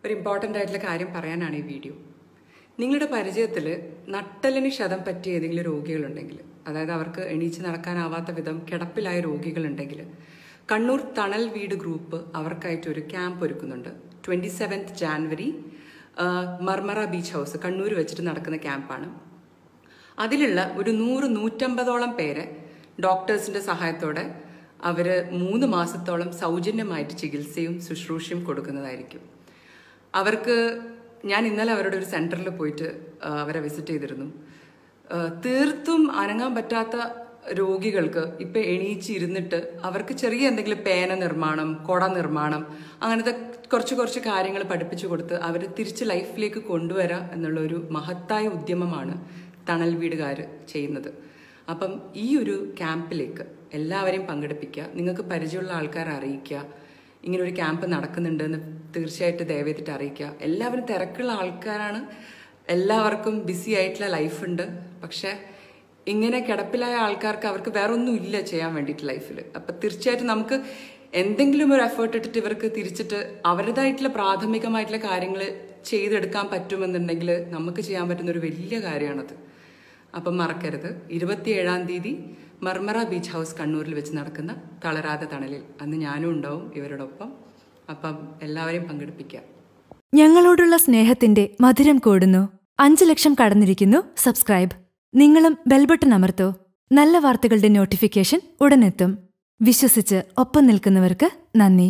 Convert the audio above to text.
ഒരു ഇമ്പോർട്ടൻ്റ് ആയിട്ടുള്ള കാര്യം പറയാനാണ് ഈ വീഡിയോ. നിങ്ങളുടെ പരിചയത്തിൽ നട്ടെല്ലിന് ക്ഷതം പറ്റിയ ഏതെങ്കിലും രോഗികളുണ്ടെങ്കിൽ, അതായത് അവർക്ക് എണീച്ച് നടക്കാനാവാത്ത വിധം കിടപ്പിലായ രോഗികളുണ്ടെങ്കിൽ, കണ്ണൂർ തണൽ വീട് ഗ്രൂപ്പ് അവർക്കായിട്ട് ഒരു ക്യാമ്പ് ഒരുക്കുന്നുണ്ട്. 27th January Marmara beach house Kannur വെച്ചിട്ട് നടക്കുന്ന ക്യാമ്പാണ്. അതിലുള്ള ഒരു 100-150ഓളം പേരെ ഡോക്ടേഴ്സിൻ്റെ സഹായത്തോടെ അവർ 3 മാസത്തോളം സൗജന്യമായിട്ട് ചികിത്സയും ശുശ്രൂഷയും കൊടുക്കുന്നതായിരിക്കും. അവർക്ക് ഞാൻ ഇന്നലെ അവരുടെ ഒരു സെൻറ്ററിൽ പോയിട്ട് അവരെ വിസിറ്റ് ചെയ്തിരുന്നു. തീർത്തും അനങ്ങാൻ പറ്റാത്ത രോഗികൾക്ക് ഇപ്പം എണീച്ചിരുന്നിട്ട് അവർക്ക് ചെറിയ എന്തെങ്കിലും പേന നിർമ്മാണം, കുട നിർമ്മാണം, അങ്ങനത്തെ കുറച്ച് കാര്യങ്ങൾ പഠിപ്പിച്ചു കൊടുത്ത് അവർ തിരിച്ച് ലൈഫിലേക്ക് കൊണ്ടുവരാം എന്നുള്ളൊരു മഹത്തായ ഉദ്യമമാണ് തണൽ വീടുകാർ ചെയ്യുന്നത്. അപ്പം ഈ ഒരു ക്യാമ്പിലേക്ക് എല്ലാവരെയും പങ്കെടുപ്പിക്കുക. നിങ്ങൾക്ക് പരിചയമുള്ള ആൾക്കാരെ അറിയിക്കുക. ഇങ്ങനൊരു ക്യാമ്പ് നടക്കുന്നുണ്ടെന്ന് തീർച്ചയായിട്ടും ദയവേദിട്ട് അറിയിക്കുക. എല്ലാവരും തിരക്കുള്ള ആൾക്കാരാണ്, എല്ലാവർക്കും ബിസി ആയിട്ടുള്ള ലൈഫുണ്ട്. പക്ഷേ ഇങ്ങനെ കിടപ്പിലായ ആൾക്കാർക്ക് അവർക്ക് വേറെ ഒന്നും ഇല്ല ചെയ്യാൻ വേണ്ടിയിട്ട് ലൈഫിൽ. അപ്പം തീർച്ചയായിട്ടും നമുക്ക് എന്തെങ്കിലും ഒരു എഫേർട്ട് ഇട്ടിട്ട് ഇവർക്ക് തിരിച്ചിട്ട് അവരുടേതായിട്ടുള്ള പ്രാഥമികമായിട്ടുള്ള കാര്യങ്ങൾ ചെയ്തെടുക്കാൻ പറ്റുമെന്നുണ്ടെങ്കിൽ നമുക്ക് ചെയ്യാൻ പറ്റുന്ന ഒരു വലിയ കാര്യമാണത്. അപ്പം മറക്കരുത്, 27-ാം തീയതി മർമറ ബീച്ച് ഹൗസ് കണ്ണൂരിൽ വെച്ച് നടക്കുന്ന തളരാതെ തണലിൽ അന്ന് ഞാനും ഉണ്ടാവും ഇവരോടൊപ്പം. അപ്പം എല്ലാവരെയും പങ്കെടുപ്പിക്കുക. ഞങ്ങളോടുള്ള സ്നേഹത്തിന്റെ മധുരം കൂടുന്നു. 5 ലക്ഷം കടന്നിരിക്കുന്നു സബ്സ്ക്രൈബ്. നിങ്ങളും ബെൽബട്ടൺ അമർത്തോ. നല്ല വാർത്തകളുടെ നോട്ടിഫിക്കേഷൻ ഉടനെത്തും. വിശ്വസിച്ച് ഒപ്പം നിൽക്കുന്നവർക്ക് നന്ദി.